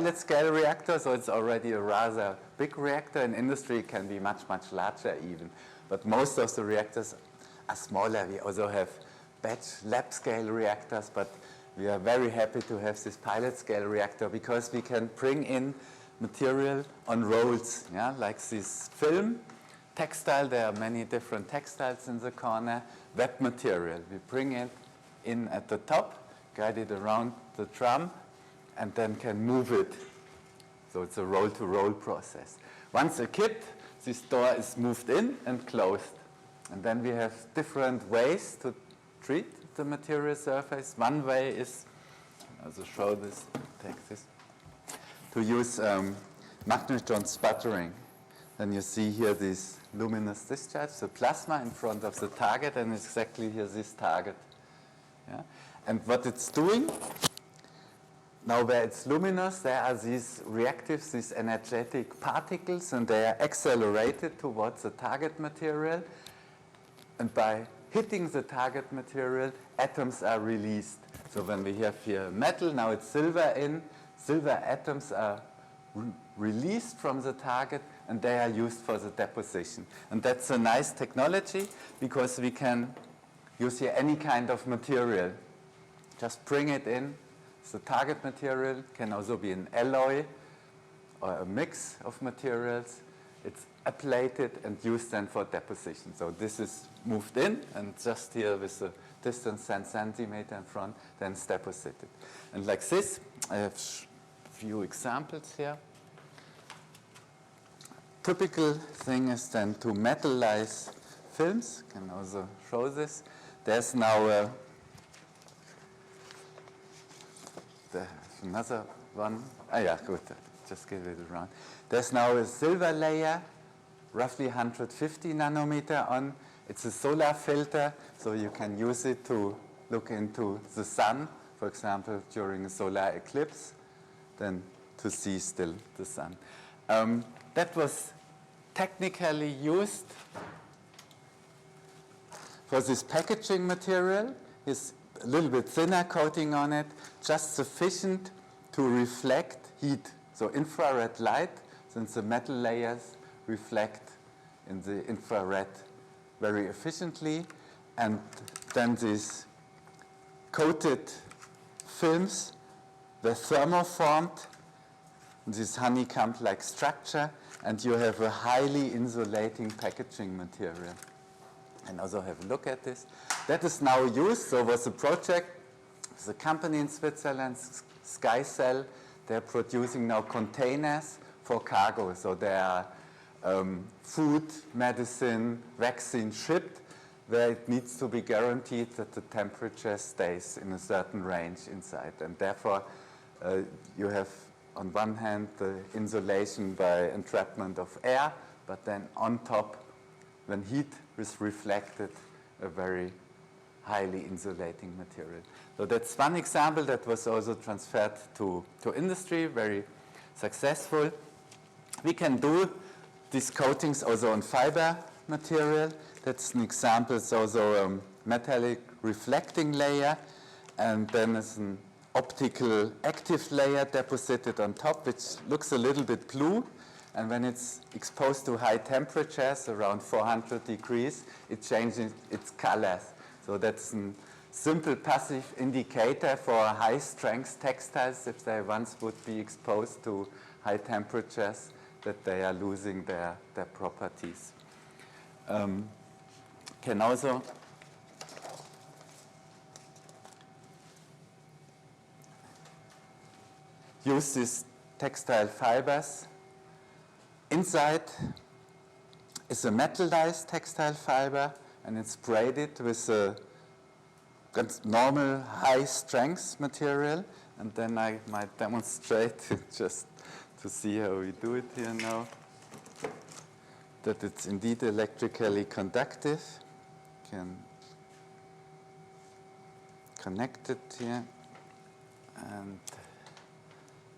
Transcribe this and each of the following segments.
pilot scale reactor, so it's already a rather big reactor. In industry, it can be much, much larger even. But most of the reactors are smaller. We also have batch lab scale reactors, but we are very happy to have this pilot scale reactor because we can bring in material on rolls, yeah, like this film, textile. There are many different textiles in the corner. Web material, we bring it in at the top, guide it around the drum, and then can move it. So it's a roll-to-roll process. Once a kit, this door is moved in and closed. And then we have different ways to treat the material surface. One way is, I'll show this, take this, to use magnetron sputtering. Then you see here this luminous discharge, the plasma in front of the target, and exactly here this target. Yeah? And what it's doing, now where it's luminous, there are these reactives, these energetic particles, and they are accelerated towards the target material. And by hitting the target material, atoms are released. So when we have here metal, now it's silver in, silver atoms are released from the target, and they are used for the deposition. And that's a nice technology because we can use here any kind of material. Just bring it in. The target material can also be an alloy or a mix of materials. It's ablated and used then for deposition. So this is moved in, and just here with the distance 10 centimeter in front, then it's deposited. And like this, I have a few examples here. Typical thing is then to metallize films. Can also show this. There's now there's another one. Yeah, good. Just give it around. There's now a silver layer, roughly 150 nanometer on. It's a solar filter, so you can use it to look into the sun, for example, during a solar eclipse, then to see still the sun. That was technically used for this packaging material. It's a little bit thinner coating on it, just sufficient to reflect heat. So infrared light, since the metal layers reflect in the infrared very efficiently, and then these coated films were thermoformed, this honeycomb-like structure, and you have a highly insulating packaging material. And also have a look at this. That is now used. So was a project, there's a company in Switzerland, SkyCell. They're producing now containers for cargo. So there are food, medicine, vaccine shipped, where it needs to be guaranteed that the temperature stays in a certain range inside. And therefore, you have, on one hand, the insulation by entrapment of air, but then on top, when heat is reflected, a very highly insulating material. So that's one example that was also transferred to industry, very successful. We can do these coatings also on fiber material. That's an example. It's also a metallic reflecting layer, and then there's an optical active layer deposited on top, which looks a little bit blue. And when it's exposed to high temperatures, around 400 degrees, it changes its colors. So that's a simple passive indicator for high-strength textiles. If they once would be exposed to high temperatures, that they are losing their properties. Can also use these textile fibers. Inside is a metallized textile fiber, and it's braided with a normal high-strength material. And then I might demonstrate just to see how we do it here now, that it's indeed electrically conductive. Can connect it here. And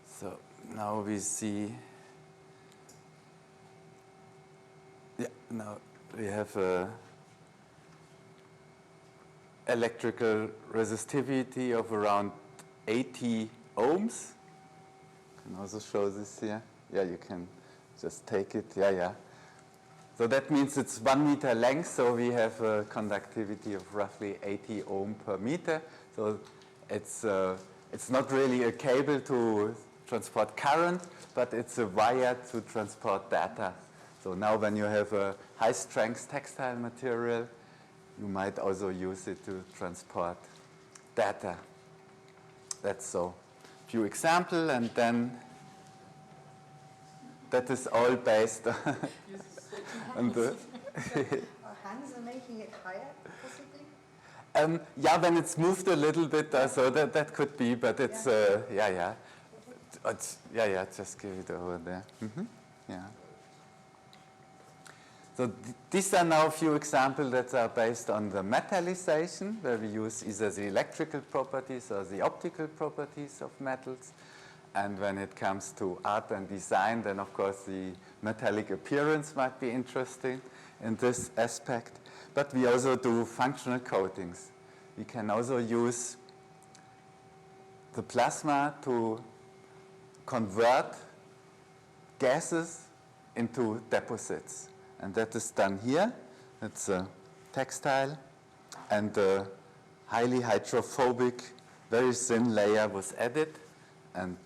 so now we see. Yeah, now we have a electrical resistivity of around 80 ohms. can also show this here. Yeah, you can just take it. Yeah, yeah. So that means it's 1 meter length, so we have a conductivity of roughly 80 ohm per meter. So it's not really a cable to transport current, but it's a wire to transport data. So now when you have a high-strength textile material, you might also use it to transport data. That's so. Few examples, and then that is all based on the... Our hands are making it higher, possibly? Yeah, when it's moved a little bit, so that could be, but it's, yeah. Yeah, just give it over there. Yeah. So these are now a few examples that are based on the metallization, where we use either the electrical properties or the optical properties of metals. And when it comes to art and design, then of course the metallic appearance might be interesting in this aspect. But we also do functional coatings. We can also use the plasma to convert gases into deposits. And that is done here. It's a textile, and a highly hydrophobic, very thin layer was added. And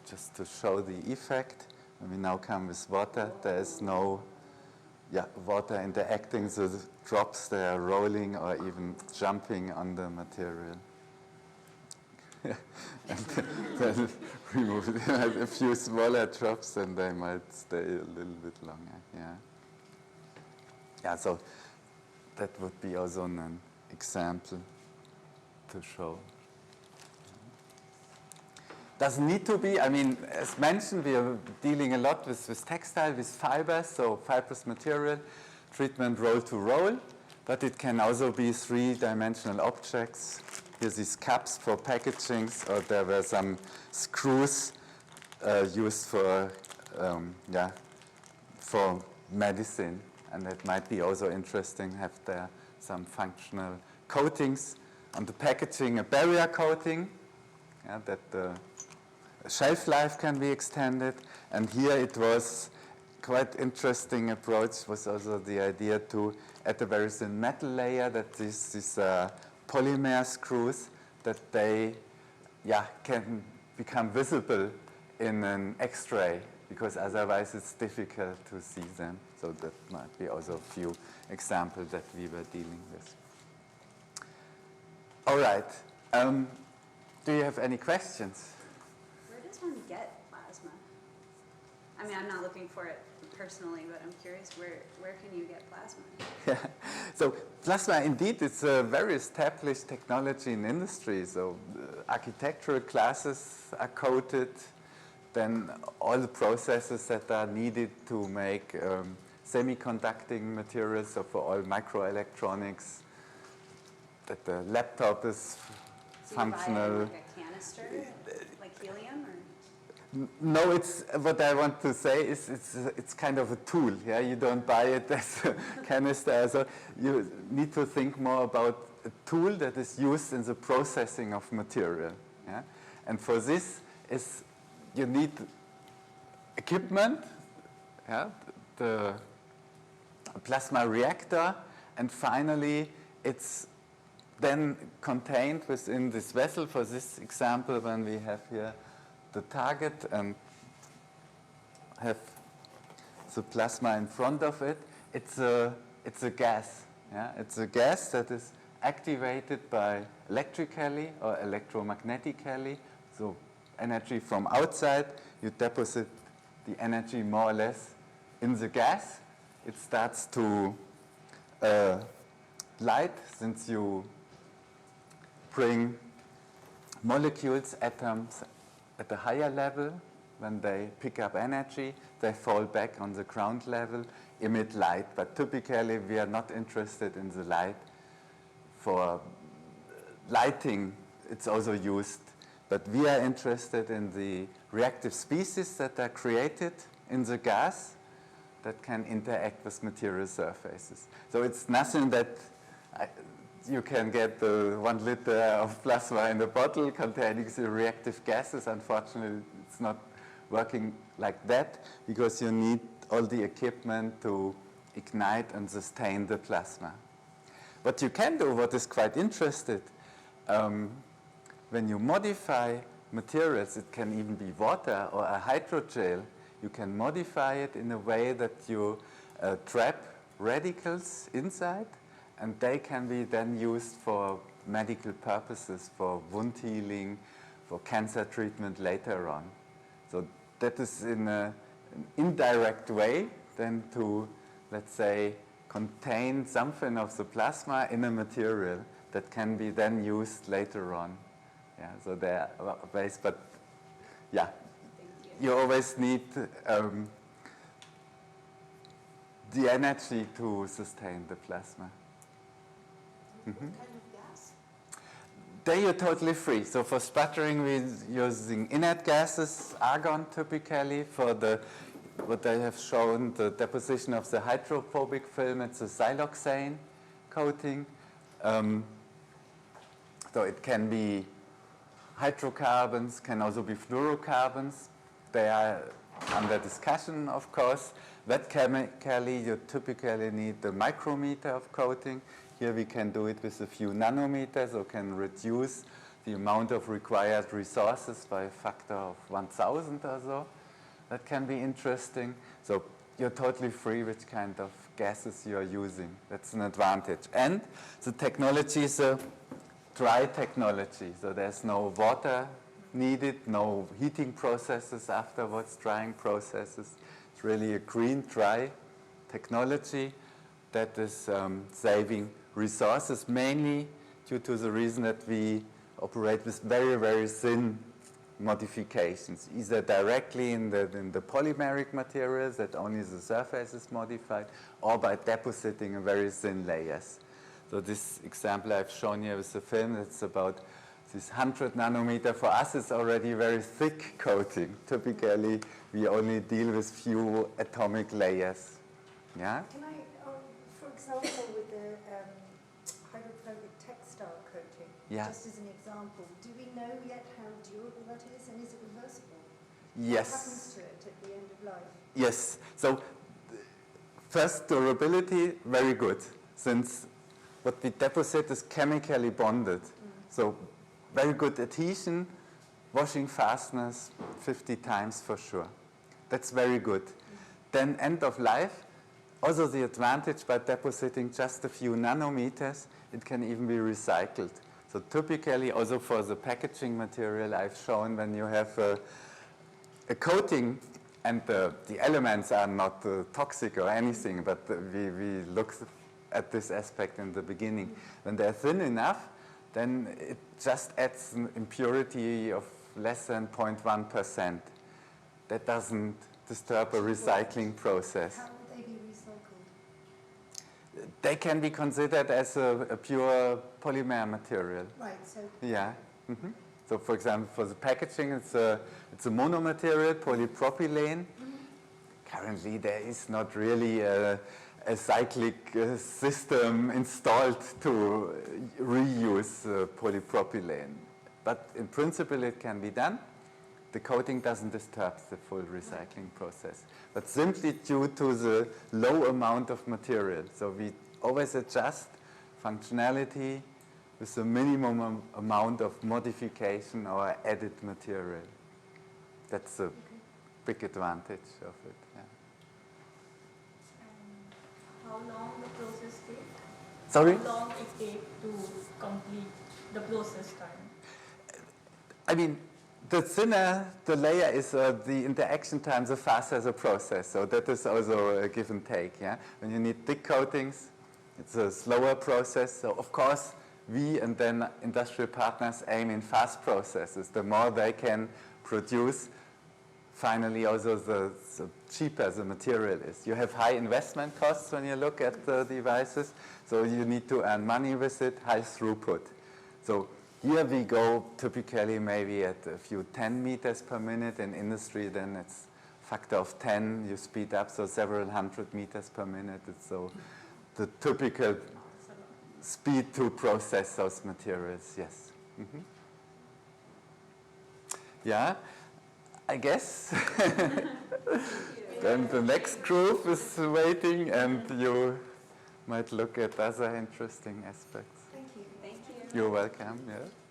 just to show the effect, when we now come with water, there is no water interacting, so the drops, they are rolling or even jumping on the material. And then remove a few smaller drops, and they might stay a little bit longer. Yeah, so that would be also an example to show. Doesn't need to be. I mean, as mentioned, we are dealing a lot with textile, with fibers, so fibrous material, treatment roll to roll, but it can also be three-dimensional objects. Here's these cups for packagings, or there were some screws used for medicine, and that might be also interesting, have there some functional coatings. On the packaging, a barrier coating, that the shelf life can be extended. And here it was quite interesting approach, was also the idea to add a very thin metal layer, that these polymer screws, that they can become visible in an X-ray, because otherwise it's difficult to see them. So that might be also a few examples that we were dealing with. All right. Do you have any questions? Where does one get plasma? I mean, I'm not looking for it personally, but I'm curious, where can you get plasma? Yeah. So plasma, indeed, it's a very established technology in industry. So architectural classes are coated, then all the processes that are needed to make semiconducting materials, so for all microelectronics, that the laptop is functional. You buy like a canister, like helium, or? No, it's what I want to say is it's kind of a tool. Yeah, you don't buy it as a canister. So you need to think more about a tool that is used in the processing of material. Yeah, and for this you need equipment. Yeah, the plasma reactor, and finally it's then contained within this vessel. For this example, when we have here the target and have the plasma in front of it, it's a gas. Yeah? It's a gas that is activated by electrically or electromagnetically. So energy from outside, you deposit the energy more or less in the gas. It starts to light, since you bring molecules, atoms, at a higher level. When they pick up energy, they fall back on the ground level, emit light. But typically, we are not interested in the light. For lighting, it's also used. But we are interested in the reactive species that are created in the gas that can interact with material surfaces. So it's nothing that you can get 1 liter of plasma in a bottle containing the reactive gases. Unfortunately, it's It's not working like that because you need all the equipment to ignite and sustain the plasma. What you can do, what is quite interesting, when you modify materials, it can even be water or a hydrogel, you can modify it in a way that you trap radicals inside, and they can be then used for medical purposes, for wound healing, for cancer treatment later on. So that is in an indirect way then to, let's say, contain something of the plasma in a material that can be then used later on. Yeah, so there are ways, but yeah, you always need the energy to sustain the plasma. What kind of gas? They are totally free. So for sputtering, we're using inert gases, argon typically. For the what I have shown, the deposition of the hydrophobic film, it's a siloxane coating. So it can be hydrocarbons, can also be fluorocarbons. They are under discussion, of course. Wet chemically, you typically need the micrometer of coating. Here we can do it with a few nanometers, or can reduce the amount of required resources by a factor of 1,000 or so. That can be interesting. So you're totally free which kind of gases you are using. That's an advantage. And the technology is a dry technology, so there's no water needed, no heating processes afterwards, drying processes. It's really a green, dry technology that is saving resources, mainly due to the reason that we operate with very, very thin modifications, either directly in the polymeric materials that only the surface is modified, or by depositing in very thin layers. So this example I've shown you with the film, it's about this 100 nanometer. For us, it's already very thick coating. Typically, we only deal with few atomic layers. Yeah? Can I, for example, with the hydrophobic textile coating, Yeah. just as an example, do we know yet how durable that is, and is it reversible? Yes. What happens to it at the end of life? Yes. So first, durability, very good, since what we deposit is chemically bonded. So very good adhesion, washing fastness 50 times for sure. That's very good. Then end of life, also the advantage by depositing just a few nanometers, it can even be recycled. So typically also for the packaging material I've shown, when you have a coating and the elements are not toxic or anything, but we look at this aspect in the beginning. When they're thin enough, then it just adds an impurity of less than 0.1%. That doesn't disturb a recycling process. How would they be recycled? They can be considered as a pure polymer material. Right, so Yeah. So for example, for the packaging, it's a monomaterial, polypropylene. Currently, there is not really a cyclic system installed to reuse polypropylene. But in principle, it can be done. The coating doesn't disturb the full recycling process, but simply due to the low amount of material. So we always adjust functionality with the minimum amount of modification or added material. That's a big advantage of it. Yeah. How long the process take? Sorry? How long it take to complete the process time? I mean, the thinner the layer is, the interaction time, the faster the process. So that is also a give and take. Yeah? When you need thick coatings, it's a slower process. So of course, we and then industrial partners aim in fast processes. The more they can produce, finally also the cheaper the material is. You have high investment costs when you look at the devices, so you need to earn money with it, high throughput. So here we go typically maybe at a few 10 meters per minute. In industry, then it's factor of 10, you speed up, so several hundred meters per minute. It's so the typical speed to process those materials, yes. Yeah. I guess. Then the next group is waiting, and you might look at other interesting aspects. Thank you. Thank you. You're welcome. Yeah.